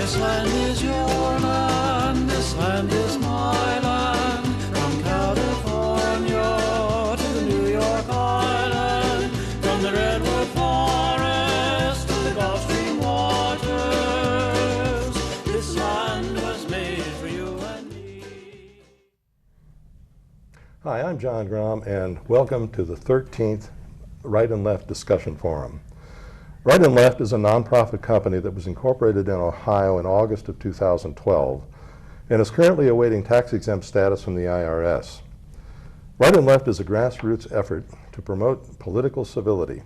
This land is your land, this land is my land. From California to the New York Island, from the Redwood Forest to the Gulf Stream waters, this land was made for you and me. Hi, I'm John Grom, and welcome to the 13th Right and Left Discussion Forum. Right and Left is a nonprofit company that was incorporated in Ohio in August of 2012 and is currently awaiting tax-exempt status from the IRS. Right and Left is a grassroots effort to promote political civility.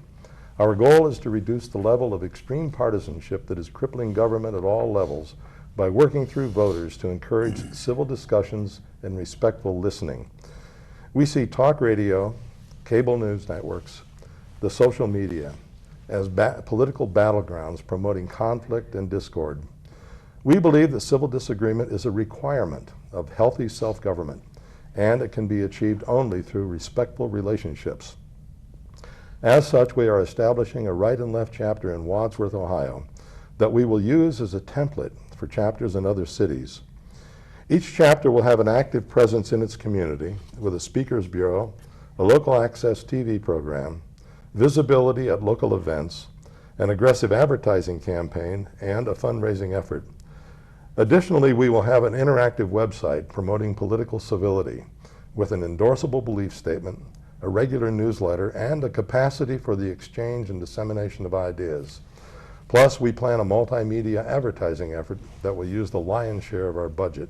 Our goal is to reduce the level of extreme partisanship that is crippling government at all levels by working through voters to encourage civil discussions and respectful listening. We see talk radio, cable news networks, the social media as political battlegrounds promoting conflict and discord. We believe that civil disagreement is a requirement of healthy self-government, and it can be achieved only through respectful relationships. As such, we are establishing a right and left chapter in Wadsworth, Ohio, that we will use as a template for chapters in other cities. Each chapter will have an active presence in its community with a speakers bureau, a local access TV program, visibility at local events, an aggressive advertising campaign, and a fundraising effort. Additionally, we will have an interactive website promoting political civility with an endorsable belief statement, a regular newsletter, and a capacity for the exchange and dissemination of ideas. Plus, we plan a multimedia advertising effort that will use the lion's share of our budget.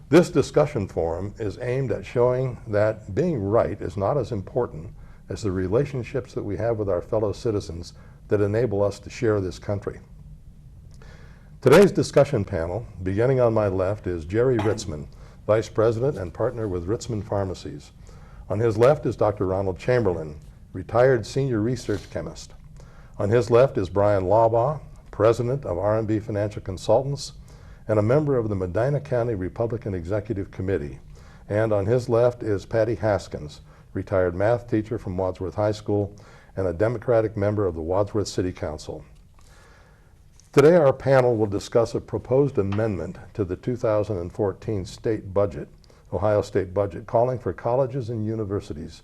This discussion forum is aimed at showing that being right is not as important as the relationships that we have with our fellow citizens that enable us to share this country. Today's discussion panel, beginning on my left, is Jerry Ritzman, Vice President and partner with Ritzman Pharmacies. On his left is Dr. Ronald Chamberlin, retired senior research chemist. On his left is Bryan Laubaugh, President of R&B Financial Consultants and a member of the Medina County Republican Executive Committee. And on his left is Patty Haskins, retired math teacher from Wadsworth High School and a Democratic member of the Wadsworth City Council. Today our panel will discuss a proposed amendment to the 2014 state budget, Ohio state budget, calling for colleges and universities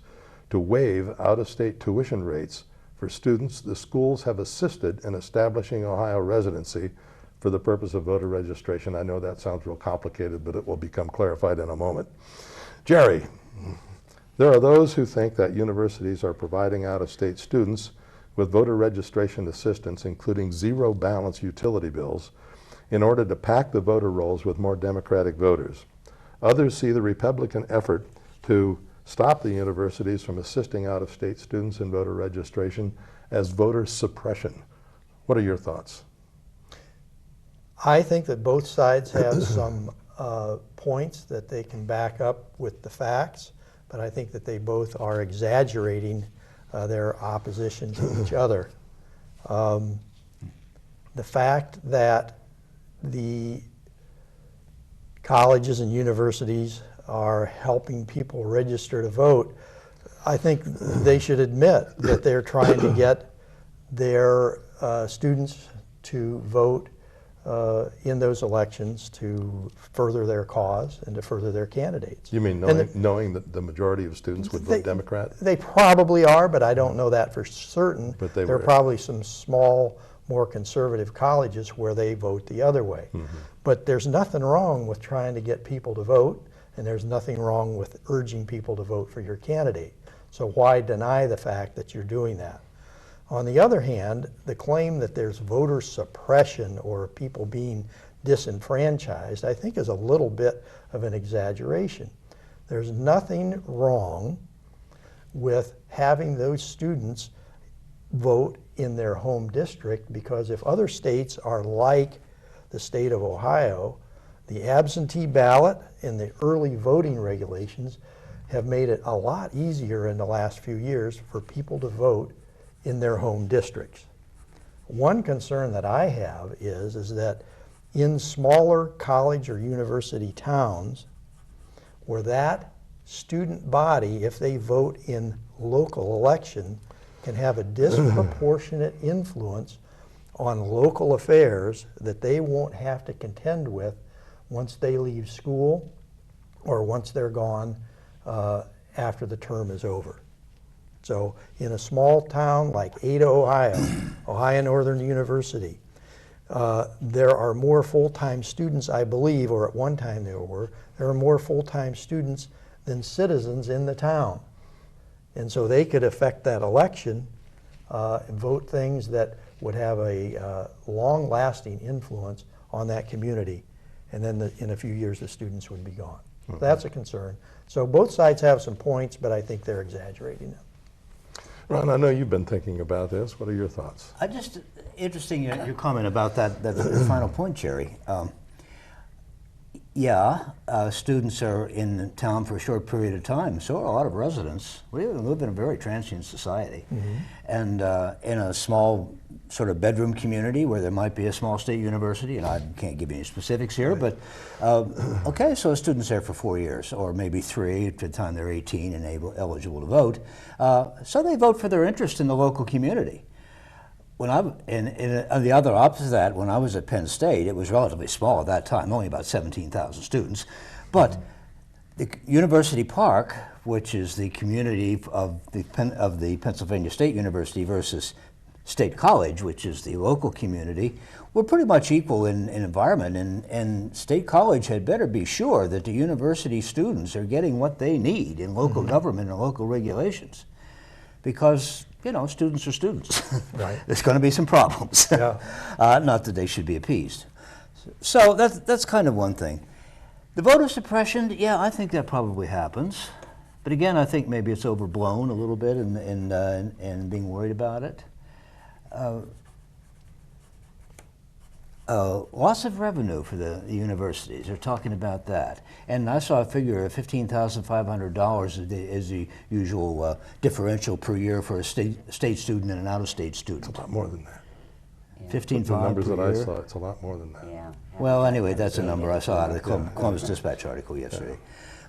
to waive out-of-state tuition rates for students the schools have assisted in establishing Ohio residency for the purpose of voter registration. I know that sounds real complicated, but it will become clarified in a moment. Jerry, there are those who think that universities are providing out-of-state students with voter registration assistance, including zero balance utility bills, in order to pack the voter rolls with more Democratic voters. Others see the Republican effort to stop the universities from assisting out-of-state students in voter registration as voter suppression. What are your thoughts? I think that both sides have some points that they can back up with the facts, but I think that they both are exaggerating their opposition to each other. The fact that the colleges and universities are helping people register to vote, I think they should admit that they're trying to get their students to vote in those elections to further their cause and to further their candidates. You mean knowing that the majority of students would vote Democrat? They probably are, but I don't know that for certain. But there are probably some small, more conservative colleges where they vote the other way. Mm-hmm. But there's nothing wrong with trying to get people to vote, and there's nothing wrong with urging people to vote for your candidate. So why deny the fact that you're doing that? On the other hand, the claim that there's voter suppression or people being disenfranchised, I think is a little bit of an exaggeration. There's nothing wrong with having those students vote in their home district, because if other states are like the state of Ohio, the absentee ballot and the early voting regulations have made it a lot easier in the last few years for people to vote in their home districts. One concern that I have is that in smaller college or university towns where that student body, if they vote in local election, can have a disproportionate influence on local affairs that they won't have to contend with once they leave school or once they're gone after the term is over. So in a small town like Ada, Ohio, Ohio Northern University, there are more full-time students, I believe, or at one time there are more full-time students than citizens in the town. And so they could affect that election and vote things that would have a long-lasting influence on that community. And then in a few years, the students would be gone. Mm-hmm. That's a concern. So both sides have some points, but I think they're exaggerating them. Ron, I know you've been thinking about this. What are your thoughts? Interesting your comment about that final point, Jerry. Students are in town for a short period of time. So are a lot of residents. We live in a very transient society. Mm-hmm. And in a small sort of bedroom community where there might be a small state university, and I can't give you any specifics here, right. But okay, so a student's there for 4 years, or maybe 3 at the time they're 18 and eligible to vote. So they vote for their interest in the local community. When on the other opposite of that, when I was at Penn State, it was relatively small at that time, only about 17,000 students. But the University Park, which is the community of the Pennsylvania State University versus State College, which is the local community, were pretty much equal in environment. And State College had better be sure that the university students are getting what they need in local government and local regulations. Because students are students. Right. There's going to be some problems. Yeah. Not that they should be appeased. So that's kind of one thing. The voter suppression, yeah, I think that probably happens. But again, I think maybe it's overblown a little bit in being worried about it. Loss of revenue for the universities. They're talking about that. And I saw a figure of $15,500 is the usual differential per year for a state student and an out-of-state student. It's a lot more than that. Yeah. 15 the numbers that I saw, it's a lot more than that. Yeah. Well, anyway, that's a number I saw out of the Columbus Dispatch article yesterday.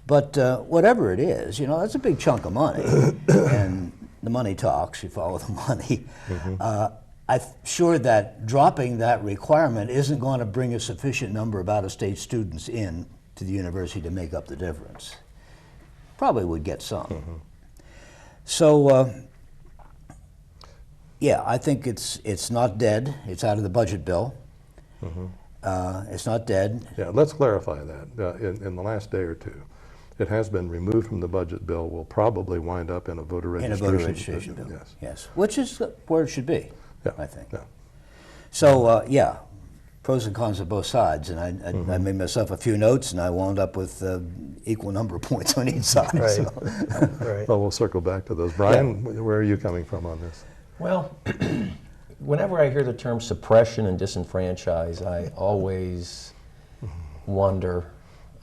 But whatever it is, that's a big chunk of money. And the money talks, you follow the money. Mm-hmm. I'm sure that dropping that requirement isn't going to bring a sufficient number of out-of-state students in to the university to make up the difference. Probably would get some. Mm-hmm. So, I think it's not dead. It's out of the budget bill. Mm-hmm. It's not dead. Yeah, let's clarify that. In the last day or two, it has been removed from the budget bill. Will probably wind up in a voter registration. In a voter registration bill. Yes. Yes, which is where it should be. Yeah, I think. Yeah. So, pros and cons of both sides. And I made myself a few notes, and I wound up with equal number of points on each side. Right. So. Right. Well, we'll circle back to those. Brian, where are you coming from on this? Well, whenever I hear the term suppression and disenfranchise, I always wonder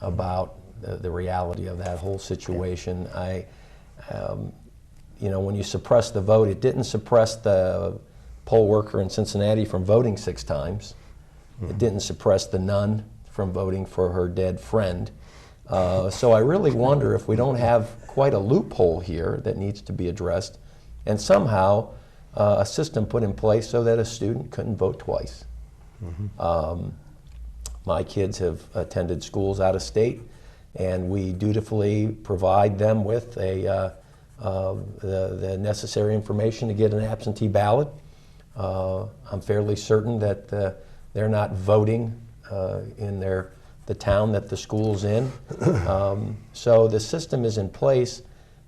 about the reality of that whole situation. When you suppress the vote, it didn't suppress the poll worker in Cincinnati from voting 6 times. It didn't suppress the nun from voting for her dead friend. So I really wonder if we don't have quite a loophole here that needs to be addressed, and somehow a system put in place so that a student couldn't vote twice. Mm-hmm. My kids have attended schools out of state, and we dutifully provide them with the necessary information to get an absentee ballot. I'm fairly certain that they're not voting in the town that the school's in. So the system is in place,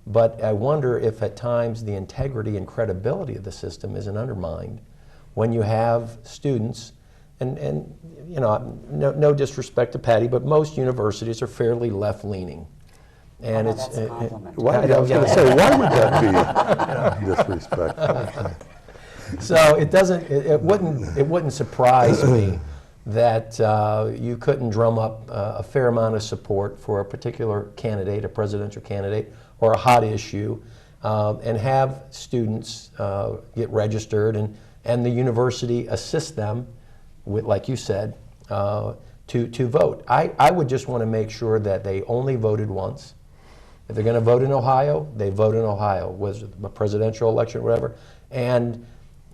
but I wonder if at times the integrity and credibility of the system isn't undermined when you have students, and no disrespect to Patty, but most universities are fairly left-leaning. And that's a compliment. I was going to say, why would that be disrespectful? So it wouldn't surprise me that you couldn't drum up a fair amount of support for a particular candidate, a presidential candidate, or a hot issue, and have students get registered, and the university assist them with, like you said, to vote. I would just want to make sure that they only voted once. If they're going to vote in Ohio, they vote in Ohio, whether it's a presidential election or whatever. And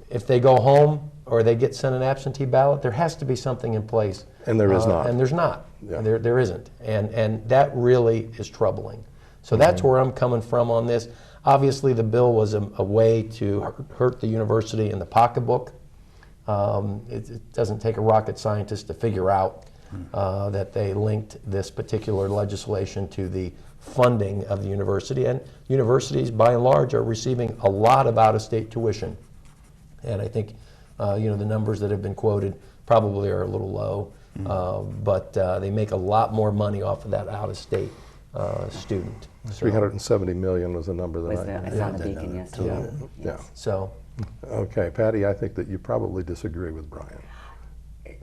if they go home or they get sent an absentee ballot, there has to be something in place. And there is not. And there's not. Yeah. There isn't. And that really is troubling. So that's where I'm coming from on this. Obviously, the bill was a way to hurt the university in the pocketbook. It doesn't take a rocket scientist to figure out that they linked this particular legislation to the funding of the university. And universities, by and large, are receiving a lot of out-of-state tuition. And I think the numbers that have been quoted probably are a little low, but they make a lot more money off of that out-of-state student. 370 million was the number that I saw the Beacon yesterday. Yeah. So, Okay, Patty, I think that you probably disagree with Bryan.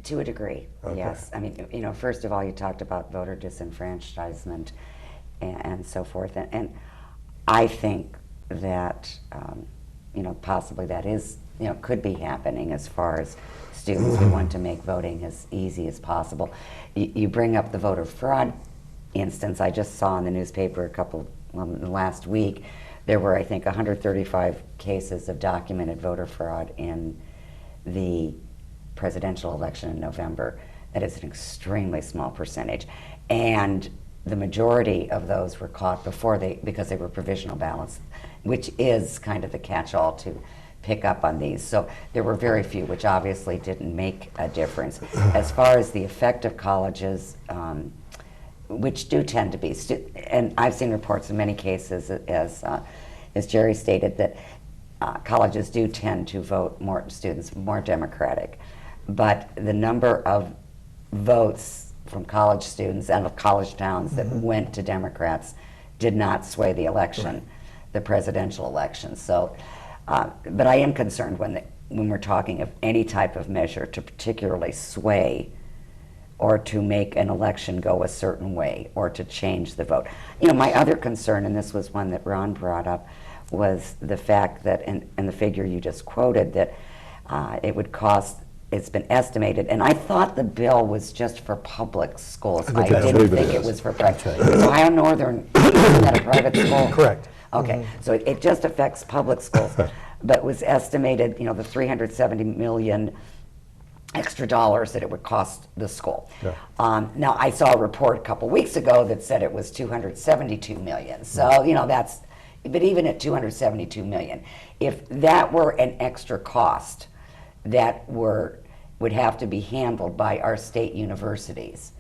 To a degree, Okay. yes. I mean, first of all, you talked about voter disenfranchisement and so forth, and I think that possibly that is could be happening as far as students who want to make voting as easy as possible. You bring up the voter fraud instance. I just saw in the newspaper last week, there were, I think, 135 cases of documented voter fraud in the presidential election in November. That is an extremely small percentage. And the majority of those were caught because they were provisional ballots, which is kind of the catch-all to pick up on these. So there were very few, which obviously didn't make a difference. As far as the effect of colleges, which do tend to be, and I've seen reports in many cases, as Jerry stated, that colleges do tend to vote more Democratic. But the number of votes from college students and of college towns that went to Democrats did not sway the election, the presidential election. So, but I am concerned when we're talking of any type of measure to particularly sway or to make an election go a certain way or to change the vote. My other concern, and this was one that Ron brought up, was the fact that, and the figure you just quoted, that it would cost, it's been estimated, and I thought the bill was just for public schools. I didn't think it was for private. Is Ohio Northern, isn't that a private school? Correct. Okay, so it just affects public schools, but was estimated, the 370 million extra dollars that it would cost the school. Yeah. Now, I saw a report a couple weeks ago that said it was 272 million. So, that's, but even at 272 million, if that were an extra cost that would have to be handled by our state universities,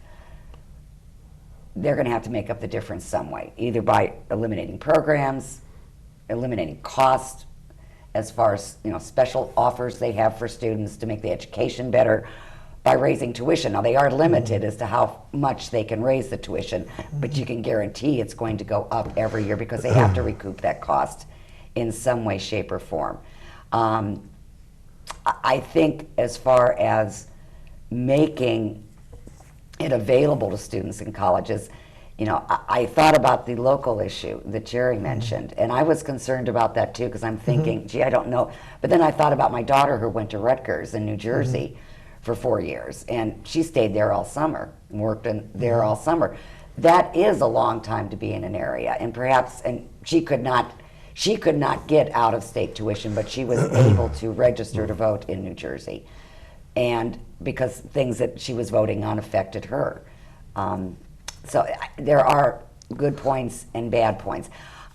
they're going to have to make up the difference some way, either by eliminating programs, eliminating cost, as far as special offers they have for students to make the education better, by raising tuition. Now, they are limited as to how much they can raise the tuition, but you can guarantee it's going to go up every year because they have to recoup that cost in some way, shape, or form. I think as far as making it available to students in colleges, I thought about the local issue that Jerry mentioned, and I was concerned about that too, because I'm thinking, gee, I don't know. But then I thought about my daughter who went to Rutgers in New Jersey for 4 years, and she stayed there all summer, and worked there all summer. That is a long time to be in an area, and perhaps, and she could not get out-of-state tuition, but she was able to register to vote in New Jersey, and because things that she was voting on affected her. So there are good points and bad points.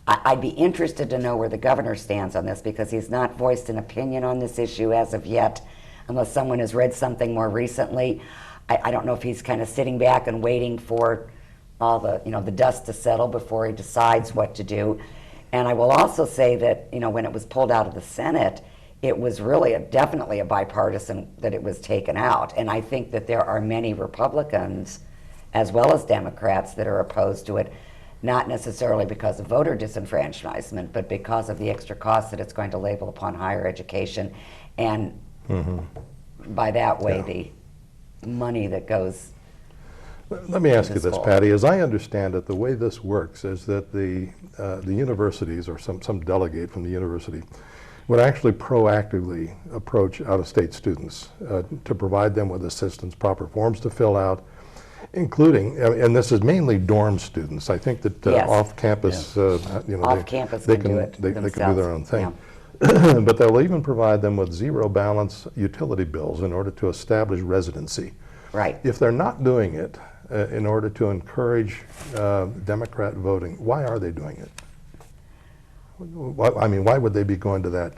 I'd be interested to know where the governor stands on this, because he's not voiced an opinion on this issue as of yet, unless someone has read something more recently. I don't know if he's kind of sitting back and waiting for all the dust to settle before he decides what to do. And I will also say that when it was pulled out of the Senate, it was really definitely a bipartisan that it was taken out. And I think that there are many Republicans as well as Democrats that are opposed to it, not necessarily because of voter disenfranchisement, but because of the extra costs that it's going to label upon higher education, and by that way, the money that goes. Let me ask you this, school. Patty. As I understand it, the way this works is that the universities, or some delegate from the university, would actually proactively approach out-of-state students to provide them with assistance, proper forms to fill out, including, and this is mainly dorm students. I think that Yes. off-campus, Off-campus they can do it they can do themselves. their own thing. but they'll even provide them with zero balance utility bills in order to establish residency. Right. If they're not doing it in order to encourage Democrat voting, why are they doing it? I mean, why would they be going to that?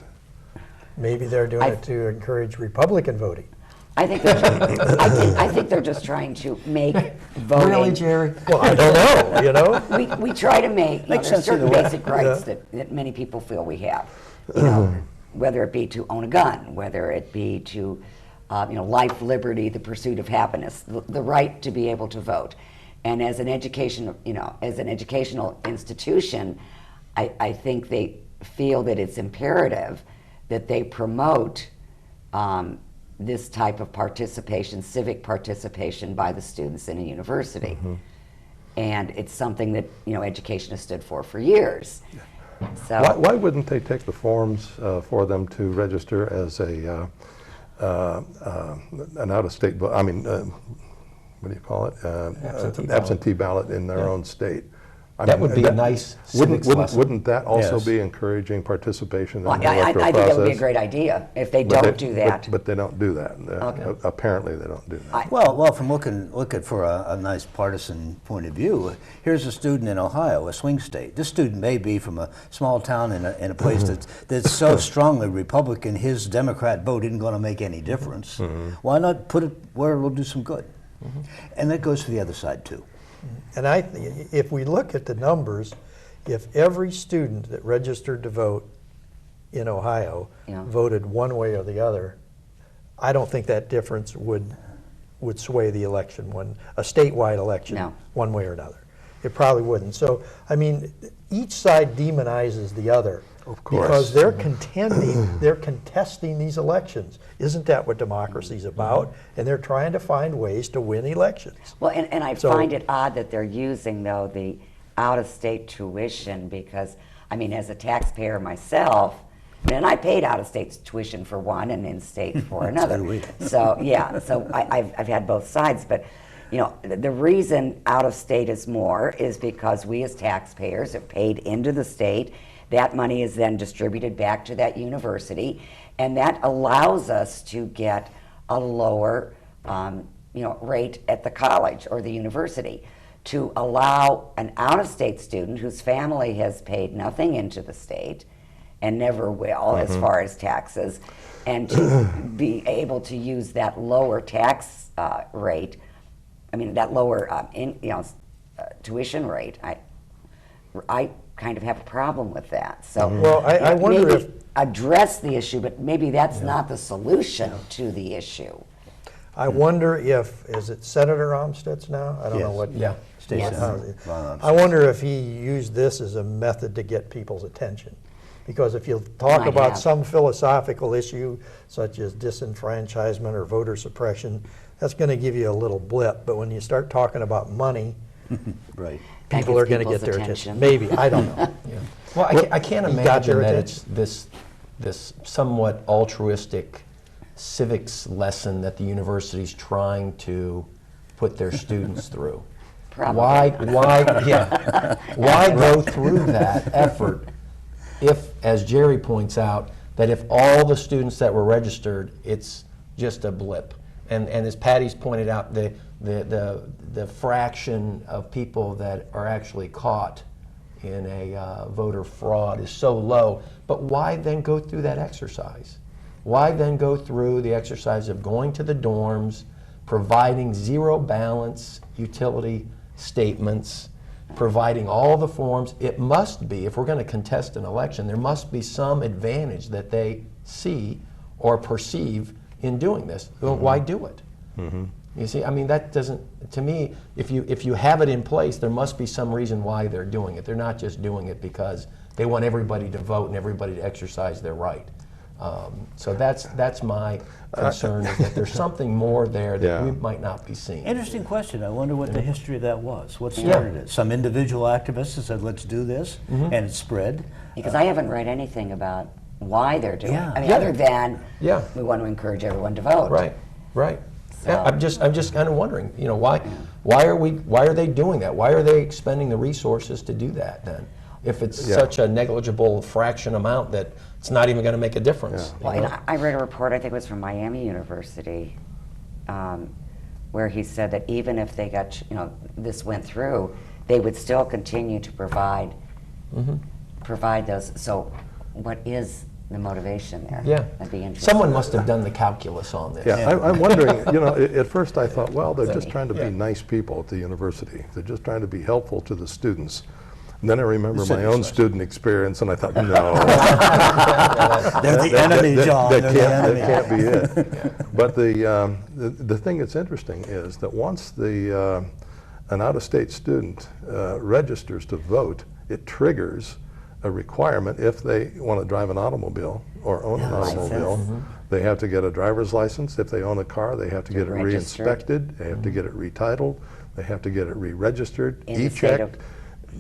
Maybe they're doing it to encourage Republican voting. I think I think they're just trying to make voting. Really, Jerry? Well, I don't know, you know? We try to make, Makes there's sense either certain way. basic rights that many people feel we have. You know, whether it be to own a gun, whether it be to, life, liberty, the pursuit of happiness, the right to be able to vote. And as an educational institution, I think they feel that it's imperative that they promote this type of participation, civic participation by the students in a university. And it's something that, education has stood for years. So Why wouldn't they take the forms for them to register as an out-of-state vote? I mean, what do you call it? Absentee ballot in their own state. That would be a nice civics lesson. Wouldn't that also Yes. be encouraging participation in the I electoral think process? that would be a great idea if they But don't do that. But they don't do that. Okay. Apparently, they don't do that. Well, from looking for a nice partisan point of view, here's a student in Ohio, a swing state. This student may be from a small town in a place that's so strongly Republican, his Democrat vote isn't going to make any difference. Why not put it where it will do some good? And that goes for the other side, too. And if we look at the numbers, if every student that registered to vote in Ohio voted one way or the other, I don't think that difference would sway the election, a statewide election, one way or another. It probably wouldn't. So, I mean, each side demonizes the other. Of course. Because they're contesting these elections. Isn't that what democracy's about? And they're trying to find ways to win elections. Well, and I find it odd that they're using, though, the out-of-state tuition because, I mean, as a taxpayer myself, and I paid out-of-state tuition for one and in-state for another. So, yeah, so I've had both sides. But, the reason out-of-state is more is because we as taxpayers have paid into the state. That money is then distributed back to that university, and that allows us to get a lower, rate at the college or the university. To allow an out-of-state student whose family has paid nothing into the state and never will, as far as taxes, and to be able to use that lower tax rate. I mean, that lower tuition rate. I kind of have a problem with that. So, well, I wonder maybe if address the issue, but maybe that's not the solution to the issue. I wonder if, is it Senator Armstead's now? I don't know what. Yeah. State Yes. Senator. I wonder if he used this as a method to get people's attention. Because if you talk Might about have. some philosophical issue, such as disenfranchisement or voter suppression, that's going to give you a little blip. But when you start talking about money, Right. That people gets are going to people's get their attention. attention. Maybe, I don't know. Well, I can't You got imagine your that attention? it's this somewhat altruistic civics lesson that the university's trying to put their students through. Probably. Why go through that effort if, as Jerry points out, that if all the students that were registered, it's just a blip. And as Patty's pointed out, the fraction of people that are actually caught in a voter fraud is so low. But why then go through that exercise? Why then go through the exercise of going to the dorms, providing zero balance utility statements, providing all the forms? It must be, if we're going to contest an election, there must be some advantage that they see or perceive in doing this. Well, why do it? You see, I mean, that doesn't, to me, if you have it in place, there must be some reason why they're doing it. They're not just doing it because they want everybody to vote and everybody to exercise their right. So that's my concern, is that there's something more there that we might not be seeing. Interesting question. I wonder what the history of that was. What started it? Some individual activists said, let's do this, and it spread. Because I haven't read anything about why they're doing it. I mean, Yeah. other than Yeah. we want to encourage everyone to vote. Right, right. So- Yeah, I'm just kind of wondering, why are they doing that? Why are they expending the resources to do that then? if it's Yeah. such a negligible fraction amount that it's not even going to make a difference. Yeah. you Well, know? and I read a report, I think it was from Miami University, where he said that even if they got, this went through, they would still continue to provide those. So what is the motivation there? Yeah. That'd be interesting. Someone must have done the calculus on this. Yeah, I'm wondering, at first I thought, well, they're just trying to Yeah. be nice people at the university. They're just trying to be helpful to the students. And then I remember The my own city's nice. student experience, and I thought, no. They're the enemy, John. That They're the enemy. can't be it. But the thing that's interesting is that once an out-of-state student registers to vote, it triggers a requirement if they want to drive an automobile or own an automobile. They have to get a driver's license. If they own a car, they have to get it Registered. re-inspected. They have to get it retitled. They have to get it re-registered, In the state of- e-checked.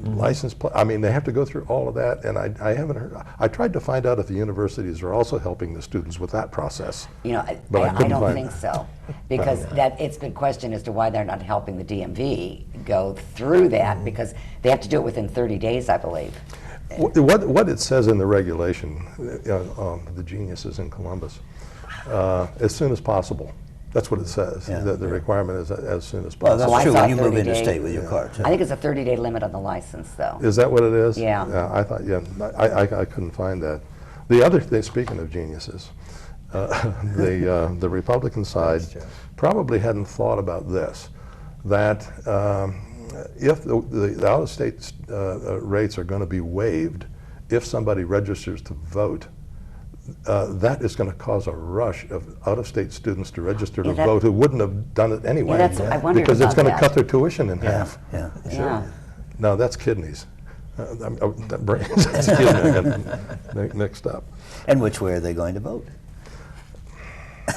License plate. I mean, they have to go through all of that, and I haven't heard. I tried to find out if the universities are also helping the students with that process. But I I couldn't don't find think it. so, because it's been questioned as to why they're not helping the DMV go through that, because they have to do it within 30 days, I believe. What it says in the regulation, the geniuses in Columbus, as soon as possible. That's what it says. Yeah. The requirement is as soon as Well, possible. that's I true thought when you move 30 into days. state with your car, too. I think it's a 30-day limit on the license, though. Is that what it is? Yeah. I thought, I couldn't find that. The other thing, speaking of geniuses, the Republican side probably hadn't thought about this, that if the out-of-state rates are going to be waived if somebody registers to vote, that is going to cause a rush of out-of-state students to register to Yeah, that- vote who wouldn't have done it anyway. I wondered because it's about going to that. cut their tuition in half. Yeah. Yeah. No, that's kidneys. That brains, excuse me, mixed up. And which way are they going to vote?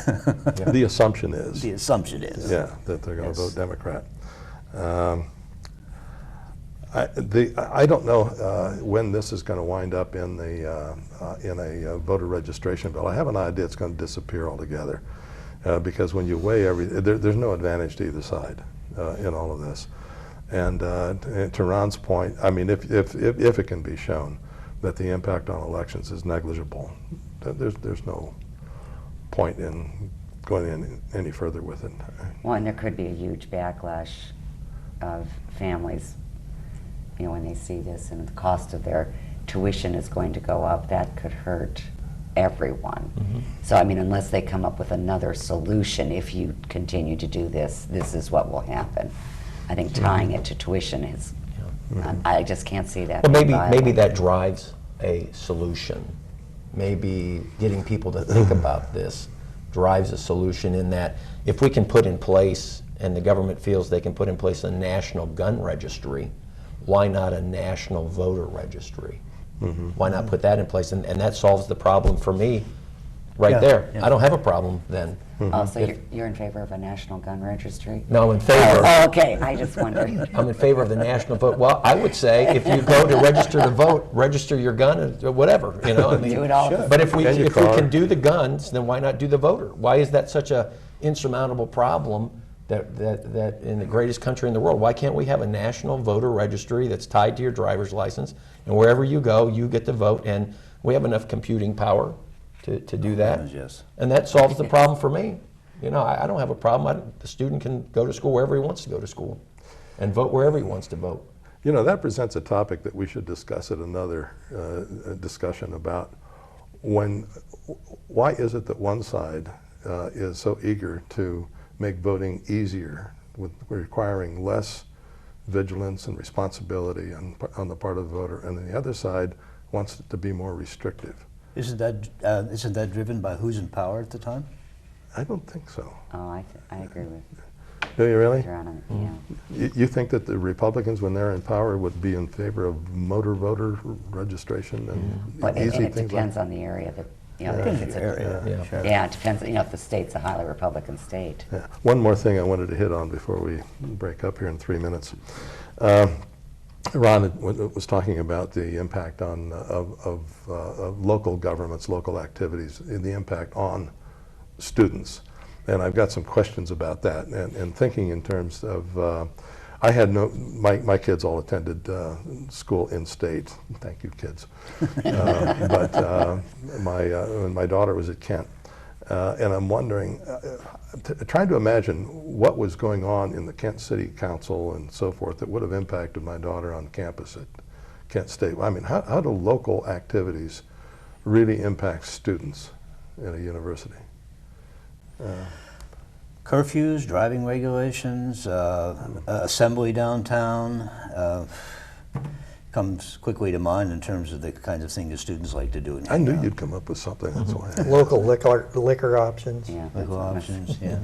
The assumption is, The assumption is. yeah, that they're going to Yes. vote Democrat. I don't know when this is going to wind up in a voter registration bill. I have an idea it's going to disappear altogether, because when you weigh there's no advantage to either side in all of this. And to Ron's point, I mean, if it can be shown that the impact on elections is negligible, there's no point in going any further with it. Well, and there could be a huge backlash of families, when they see this and the cost of their tuition is going to go up. That could hurt everyone. So, I mean, unless they come up with another solution, if you continue to do this, this is what will happen. I think tying it to tuition is, I just can't see that. Well, being maybe viable. that drives a solution. Maybe getting people to think about this drives a solution, in that if we can put in place, and the government feels they can put in place, a national gun registry, why not a national voter registry? Why not put that in place? And that solves the problem for me right Yeah, there. yeah. I don't have a problem then. Oh, so you're in favor of a national gun registry? No, I'm in favor. Oh, okay, I just wondered. I'm in favor of the national vote. Well, I would say if you go to register to vote, register your gun or whatever, I mean. Do it all. Sure. But if we And your can car. do the guns, then why not do the voter? Why is that such a insurmountable problem that in the greatest country in the world? Why can't we have a national voter registry that's tied to your driver's license, and wherever you go, you get to vote, and we have enough computing power to do that? Yes. And that solves the problem for me. I don't have a problem. The student can go to school wherever he wants to go to school and vote wherever he wants to vote. That presents a topic that we should discuss at another discussion about why is it that one side is so eager to make voting easier, with requiring less vigilance and responsibility on the part of the voter, and then the other side wants it to be more restrictive. Isn't that driven by who's in power at the time? I don't think so. Oh, I agree with Do you really? Your Honor. Yeah. You think that the Republicans, when they're in power, would be in favor of motor voter registration and But easy and it things depends like on the area that, Depends if it's on the area. Yeah. Sure. yeah, it depends, if the state's a highly Republican state. Yeah. One more thing I wanted to hit on before we break up here in 3 minutes. Ron was talking about the impact of local governments, local activities, and the impact on students. And I've got some questions about that, and thinking in terms of I had no, my kids all attended school in state. Thank you, kids. But my daughter was at Kent. And I'm wondering, trying to imagine what was going on in the Kent City Council and so forth that would have impacted my daughter on campus at Kent State. I mean, how do local activities really impact students in a university? Curfews, driving regulations, assembly downtown comes quickly to mind in terms of the kinds of things that students like to do. I knew you'd come up with something. That's why. Local liquor options. Yeah, that's Local what options, yeah.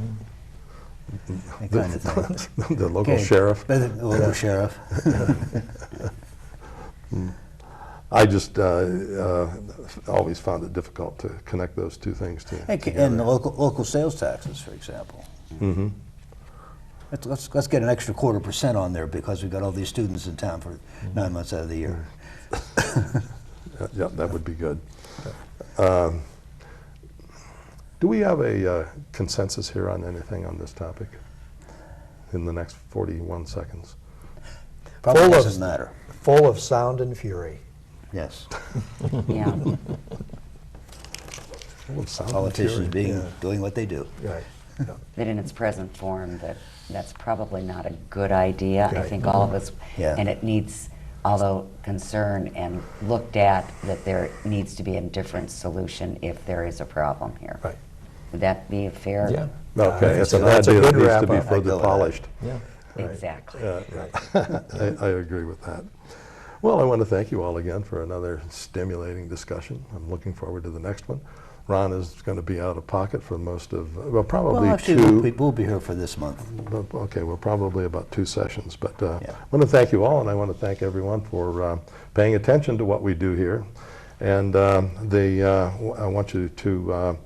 That kind of thing. The local Okay. sheriff. The local sheriff. I just always found it difficult to connect those two things together. And the local sales taxes, for example. Mm-hmm. Let's get an extra 1/4% on there because we've got all these students in town for 9 months out of the year. Yeah, that would be good. Do we have a consensus here on anything on this topic in the next 41 seconds? Probably Full of- doesn't matter. Full of sound and fury. Yes. Yeah. Full of sound and Politicians fury. doing what they do. Right. Yeah. That in its present form, that's probably not a good idea. I Right. think all of us, Yeah. and it needs, although concerned and looked at, that there needs to be a different solution if there is a problem here. Right. Would that be a fair? Yeah. Okay, it's an that's a idea that good needs to be wrap-up. I go further with that. polished. Yeah. Right. Exactly. I agree with that. Well, I want to thank you all again for another stimulating discussion. I'm looking forward to the next one. Ron is going to be out of pocket for most of, well, probably Well, actually, two. we'll be here for this month. Okay, well, probably about 2 sessions. But Yeah. I want to thank you all, and I want to thank everyone for paying attention to what we do here. And I want you to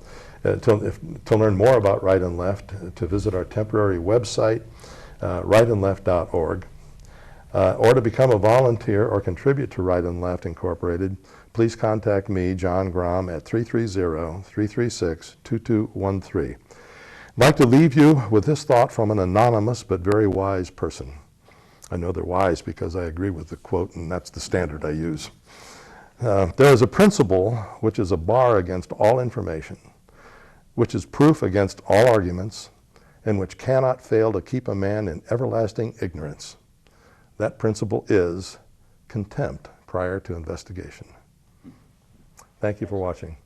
learn more about Right and Left, to visit our temporary website, rightandleft.org, or to become a volunteer or contribute to Right and Left Incorporated. Please contact me, John Grom, at 330-336-2213. I'd like to leave you with this thought from an anonymous but very wise person. I know they're wise because I agree with the quote, and that's the standard I use. There is a principle which is a bar against all information, which is proof against all arguments, and which cannot fail to keep a man in everlasting ignorance. That principle is contempt prior to investigation. Thank you for watching.